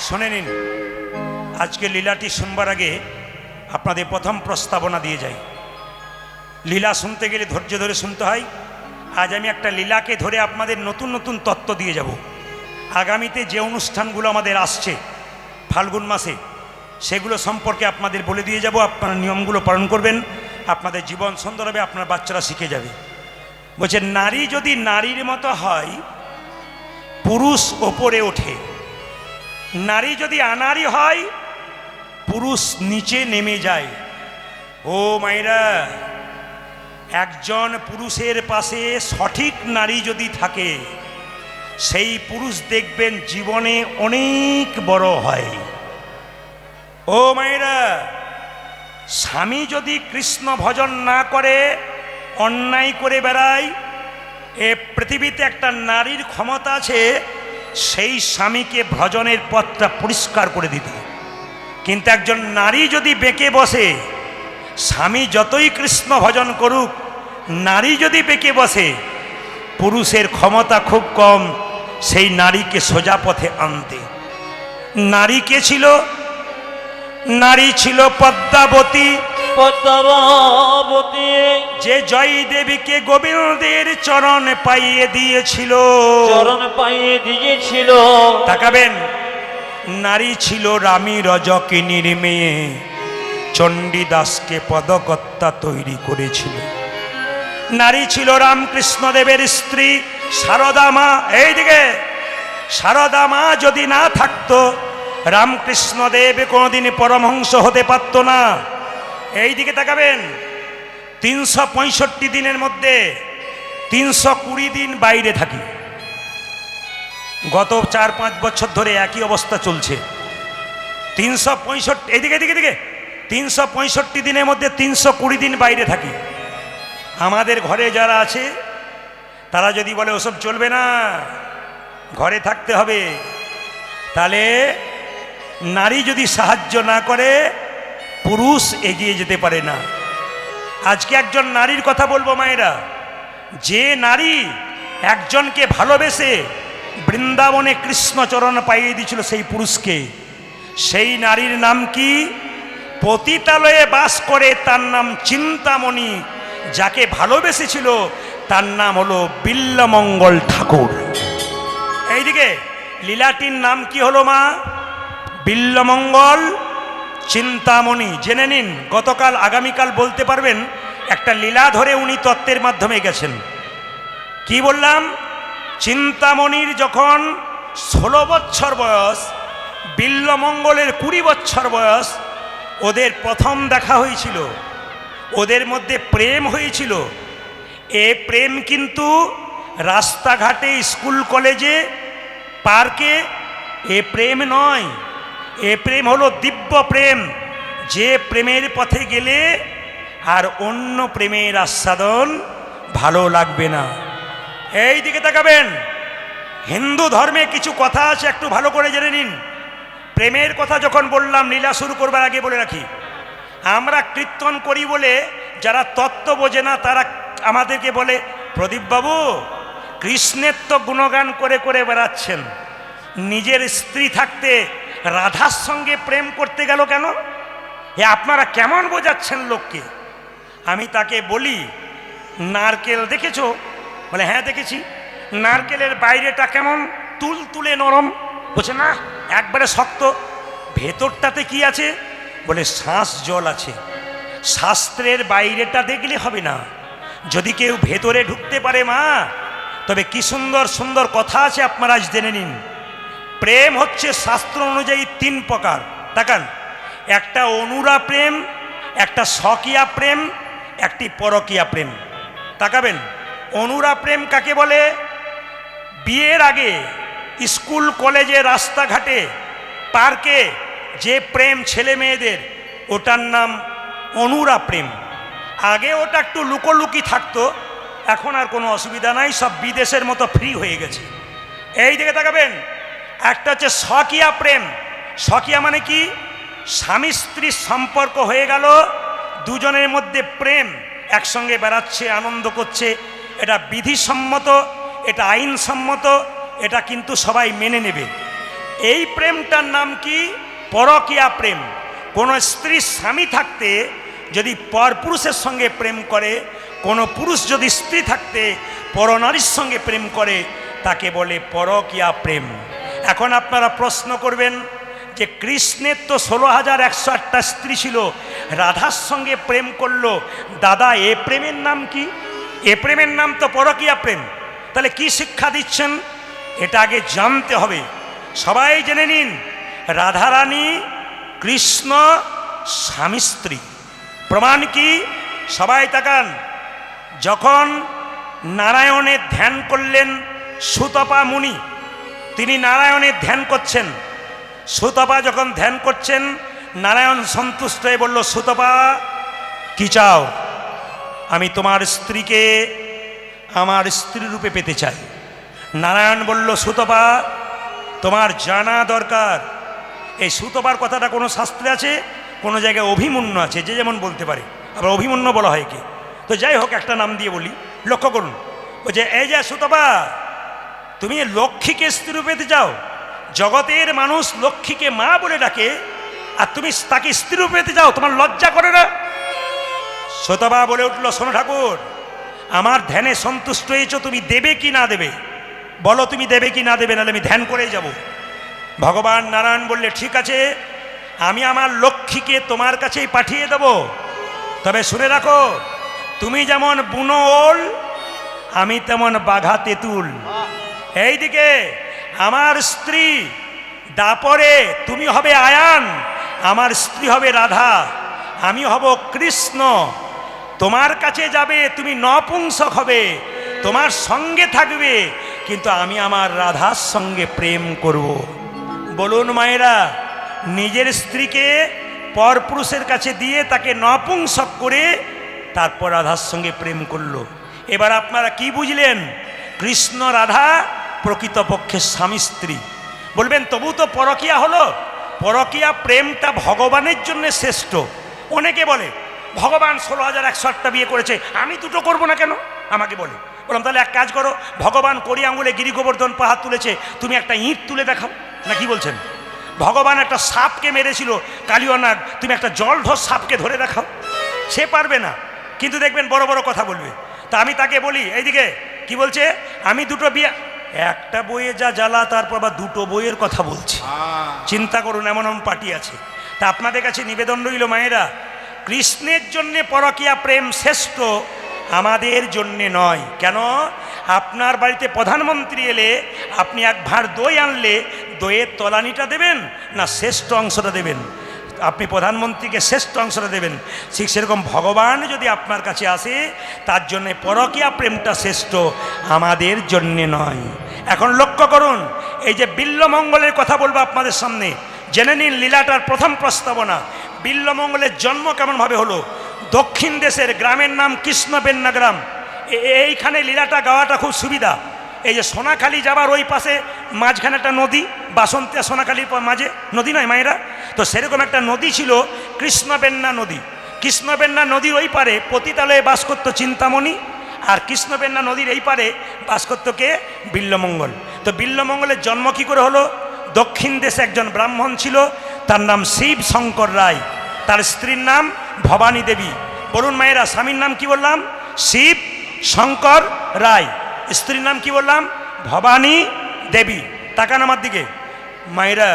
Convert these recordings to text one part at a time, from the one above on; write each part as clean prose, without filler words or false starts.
শুনে নিন, আজকে লীলাটি শুনবার আগে আপনাদের প্রথম প্রস্তাবনা দিয়ে যাই। লীলা শুনতে গেলে ধৈর্য ধরে শুনতে হয়। আজ আমি একটা লীলাকে ধরে আপনাদের নতুন নতুন তত্ত্ব দিয়ে যাব। আগামীতে যে অনুষ্ঠানগুলো আমাদের আসছে ফাল্গুন মাসে, সেগুলো সম্পর্কে আপনাদের বলে দিয়ে যাব। আপনারা নিয়মগুলো পালন করবেন, আপনাদের জীবন সুন্দর হবে, আপনার বাচ্চারা শিখে যাবে। বলছে, নারী যদি নারীর মতো হয়, পুরুষ ওপরে ওঠে। নারী যদি আনারী হয়, পুরুষ নিচে নেমে যায়। ও মায়েরা, একজন পুরুষের পাশে সঠিক নারী যদি থাকে, সেই পুরুষ দেখবেন জীবনে অনেক বড় হয়। ও মায়েরা, স্বামী যদি কৃষ্ণ ভজন না করে, অন্যায় করে বেড়ায়, এ পৃথিবীতে একটা নারীর ক্ষমতা আছে সেই স্বামীকে ভজনের পথটা পরিষ্কার করে দিতে। কিন্তু একজন নারী যদি বেঁকে বসে, স্বামী যতই কৃষ্ণ ভজন করুক, নারী যদি বেঁকে বসে, পুরুষের ক্ষমতা খুব কম সেই নারীকে সোজা পথে আনতে। নারী কে ছিল? নারী ছিল পদ্মাবতী। পদ্মাবতী, যে জয় দেবীকে গোবিন্দের চরণ পাইয়ে দিয়েছিল। চরণ পাইয়ে দিয়েছিল। তাকাবেন, নারী ছিল রামী রজকিনীর মেয়ে, চণ্ডীদাসকে পদকর্তা তৈরি করেছিল। নারী ছিল রামকৃষ্ণ দেবের স্ত্রী সারদা মা। এইদিকে, সারদা মা যদি না থাকতো, রামকৃষ্ণ দেব কোনোদিন পরমহংস হতে পারত না। এইদিকে তাকাবেন, 365 দিনের মধ্যে 320 দিন বাইরে থাকি। গত 4-5 বছর ধরে একই অবস্থা চলছে। 365, এইদিকে এদিকে দিকে 365 দিনের মধ্যে 320 দিন বাইরে থাকি। আমাদের ঘরে যারা আছে তারা যদি বলে ওসব চলবে না, ঘরে থাকতে হবে, তাহলে নারী যদি সাহায্য না করে, পুরুষ এগিয়ে যেতে পারে না। আজকে একজন নারীর কথা বলবো মায়েরা, যে নারী একজনকে ভালোবেসে বৃন্দাবনে কৃষ্ণচরণ পাইয়ে দিয়েছিল সেই পুরুষকে, সেই নারীর নাম কি? পতিতালয়ে বাস করে, তার নাম চিন্তামণি। যাকে ভালোবেসেছিল তার নাম হলো বিল্লমঙ্গল ঠাকুর। এইদিকে লীলাটির নাম কি হলো মা? বিল্লমঙ্গল চিন্তামণি। জেনে নিন, গতকাল আগামীকাল বলতে পারবেন একটা লীলা ধরে উনি তত্ত্বের মাধ্যমে গেছেন। কি বললাম? চিন্তামণির যখন 16 বছর বয়স, বিল্লমঙ্গলের 20 বছর বয়স, ওদের প্রথম দেখা হয়েছিল, ওদের মধ্যে প্রেম হয়েছিল। এ প্রেম কিন্তু রাস্তাঘাটে, স্কুল কলেজে, পার্কে এ প্রেম নয়। এ প্রেম হলো দিব্য প্রেম, যে প্রেমের পথে গেলে আর অন্য প্রেমের আস্বাদন ভালো লাগবে না। এই দিকে তাকাবেন, হিন্দু ধর্মে কিছু কথা আছে, একটু ভালো করে জেনে নিন। প্রেমের কথা যখন বললাম, লীলা শুরু করবার আগে বলে রাখি, আমরা কীর্তন করি বলে যারা তত্ত্ব বোঝে না তারা আমাদেরকে বলে, প্রদীপবাবু কৃষ্ণের তো গুণগান করে করে বেড়াচ্ছেন, নিজের স্ত্রী থাকতে রাধার সঙ্গে প্রেম করতে গেল কেন? এ আপনারা কেমন বোঝাচ্ছেন লোককে? আমি তাকে বলি, নারকেল দেখেছো? বলে হ্যাঁ দেখেছি। নারকেলের বাইরেটা কেমন তুলতুলে নরম? বলছে না, একবারে শক্ত। ভেতরটাতে কি আছে? বলে শ্বাস জল আছে। শাস্ত্রের বাইরেটা দেখলে হবে না, যদি কেউ ভেতরে ঢুকতে পারে মা, তবে কি সুন্দর সুন্দর কথা আছে, আপনারা আজ জেনে নিন। প্রেম হচ্ছে শাস্ত্র অনুযায়ী 3 প্রকার। তাকান, একটা অনুরা প্রেম, একটা স্বকীয়া প্রেম, একটি পরকীয়া প্রেম। তাকাবেন, অনুরা প্রেম কাকে বলে? বিয়ের আগে স্কুল কলেজে, রাস্তাঘাটে, পার্কে যে প্রেম ছেলে মেয়েদের, ওটার নাম অনুরা প্রেম। আগে ওটা একটু লুকোলুকি থাকতো, এখন আর কোনো অসুবিধা নাই, সব বিদেশের মতো ফ্রি হয়ে গেছে। এই দিকে তাকাবেন, একটা হচ্ছে স্বকীয়া প্রেম। স্বকীয়া মানে কি? স্বামী স্ত্রীর সম্পর্ক হয়ে গেল, দুজনের মধ্যে প্রেম, একসঙ্গে বেড়াচ্ছে, আনন্দ করছে, এটা বিধিসম্মত, এটা আইনসম্মত, এটা কিন্তু সবাই মেনে নেবে। এই প্রেমটার নাম কি? পরকীয়া প্রেম। কোনো স্ত্রী স্বামী থাকতে যদি পরপুরুষের সঙ্গে প্রেম করে, কোনো পুরুষ যদি স্ত্রী থাকতে পরনারীর সঙ্গে প্রেম করে, তাকে বলে পরকীয়া প্রেম। এখন আপনারা প্রশ্ন করবেন যে কৃষ্ণের তো 16,108টা স্ত্রী ছিল, রাধার সঙ্গে প্রেম করলো, দাদা এ প্রেমের নাম কি? এ প্রেমের নাম তো পরকীয়া প্রেম। তাহলে কি শিক্ষা দিচ্ছেন? এটা আগে জানতে হবে। সবাই জেনে নিন, রাধারানী কৃষ্ণ স্বামী স্ত্রী। প্রমাণ কি? সবাই তাকান। যখন নারায়ণের ধ্যান করলেন সুতপা মুনি, তিনি নারায়ণের ধ্যান করছেন। সুতপা যখন ধ্যান করছেন, নারায়ণ সন্তুষ্ট হয়ে বলল, সুতপা কি চাও? আমি তোমার স্ত্রীকে আমার স্ত্রী রূপে পেতে চাই। নারায়ণ বলল, সুতপা তোমার জানা দরকার। এই সুতপার কথাটা কোনো শাস্ত্রে আছে, কোনো জায়গায় অভিমন্যু আছে, যে যেমন বলতে পারে। আবার অভিমন্যু বলা হয় কি? তো যাই হোক, একটা নাম দিয়ে বলি, লক্ষ্য করুন। ও যে এই যে সুতপা, তুমি লক্ষ্মীকে স্ত্রী রূপে পেতে চাও? জগতের মানুষ লক্ষ্মীকে মা বলে ডাকে, আর তুমি তাকে স্ত্রী রূপে পেতে চাও? তোমার লজ্জা করে না? সুতপা বলে উঠল, শোনো ঠাকুর, আমার ধ্যানে সন্তুষ্ট হয়েছ, তুমি দেবে কি না দেবে বলো, তুমি দেবে কি না দেবে, নাহলে আমি ধ্যান করেই যাব। ভগবান নারায়ণ বললে, ঠিক আছে, আমি আমার লক্ষ্মীকে তোমার কাছেই পাঠিয়ে দেব। তবে শুনে রাখো, তুমি যেমন বুনো ওল, আমি তেমন বাঘা তেঁতুল। এইদিকে আমার স্ত্রী দাপরে, তুমি হবে আয়ান, আমার স্ত্রী হবে রাধা, আমি হব কৃষ্ণ। তোমার কাছে যাবে, তুমি নপুংসক হবে, তোমার সঙ্গে থাকবে, কিন্তু আমি আমার রাধার সঙ্গে প্রেম করব। বলুন মায়েরা, নিজের স্ত্রীকে পরপুরুষের কাছে দিয়ে তাকে নপুংসক করে তারপর রাধার সঙ্গে প্রেম করলো। এবার আপনারা কি বুঝলেন? কৃষ্ণ রাধা প্রকৃতপক্ষে স্বামী স্ত্রী। বলবেন তবু তো পরকীয়া হলো। পরকীয়া প্রেমটা ভগবানের জন্য শ্রেষ্ঠ। অনেকে বলে ভগবান 16,108টা বিয়ে করেছে, আমি দুটো করব না কেন? আমাকে বলে। বললাম তাহলে এক কাজ করো, ভগবান কড়ি আঙুলে গিরি গোবর্ধন পাহাড় তুলেছে, তুমি একটা ইঁট তুলে দেখাও না। কি বলছেন? ভগবান একটা সাপকে মেরেছিল কালিয়ানাগ, তুমি একটা জলঢোর সাপকে ধরে দেখাও। সে পারবে না, কিন্তু দেখবেন বড় বড় কথা বলবে। তা আমি তাকে বলি, এইদিকে কি বলছে, আমি দুটো বিয়ে, একটা বইয়ে যা জ্বালা, তারপর আবার দুটো বইয়ের কথা বলছি। চিন্তা করুন, এমন এমন পার্টি আছে। তা আপনাদের কাছে নিবেদন রইল মায়েরা, কৃষ্ণের জন্যে পরকীয়া প্রেম শ্রেষ্ঠ, আমাদের জন্যে নয়। কেন? আপনার বাড়িতে প্রধানমন্ত্রী এলে আপনি এক ভাঁড় দই আনলে দইয়ের তলানিটা দেবেন না শ্রেষ্ঠ অংশটা দেবেন? আপনি প্রধানমন্ত্রীকে শ্রেষ্ঠ অংশটা দেবেন। ঠিক সেরকম ভগবান যদি আপনার কাছে আসে, তার জন্যে পরকীয়া প্রেমটা শ্রেষ্ঠ, আমাদের জন্যে নয়। এখন লক্ষ্য করুন, এই যে বিল্বমঙ্গলের কথা বলবো আপনাদের সামনে, জেনে নিন লীলাটার প্রথম প্রস্তাবনা। বিল্বমঙ্গলের জন্ম কেমনভাবে হলো? দক্ষিণ দেশের গ্রামের নাম কৃষ্ণবেন্না গ্রাম। এইখানে লীলাটা গাওয়াটা খুব সুবিধা। এই যে সোনাখালি যাবার ওই পাশে মাঝখানে একটা নদী, বাসন্তী আর সোনাখালির মাঝে নদী নয় মায়েরা, তো সেরকম একটা নদী ছিল কৃষ্ণবেন্না নদী। কৃষ্ণবেন্না নদীর ওই পারে পতিতালয়ে বাস করত চিন্তামণি, আর কৃষ্ণবেন্না নদীর এই পারে বাস করত কে? বিল্বমঙ্গল। তো বিল্বমঙ্গলের জন্ম কী করে হলো? দক্ষিণ দেশে একজন ব্রাহ্মণ ছিল, তার নাম শিব শঙ্কর রায়, তার স্ত্রীর নাম ভবানী দেবী। বলুন মায়েরা, স্বামীর নাম কি বললাম? শিব শঙ্কর রায়, স্ত্রীর নাম কি বললাম? ভবানী দেবী। তাকান আমার দিকে মায়েরা,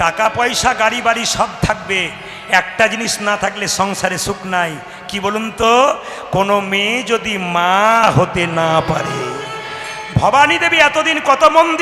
টাকা পয়সা গাড়ি বাড়ি সব থাকবে, একটা জিনিস না থাকলে সংসারে সুখ নাই। কি বলুন তো? কোনো মেয়ে যদি মা হতে না পারে। ভবানী দেবী এতদিন কত মন্দিরে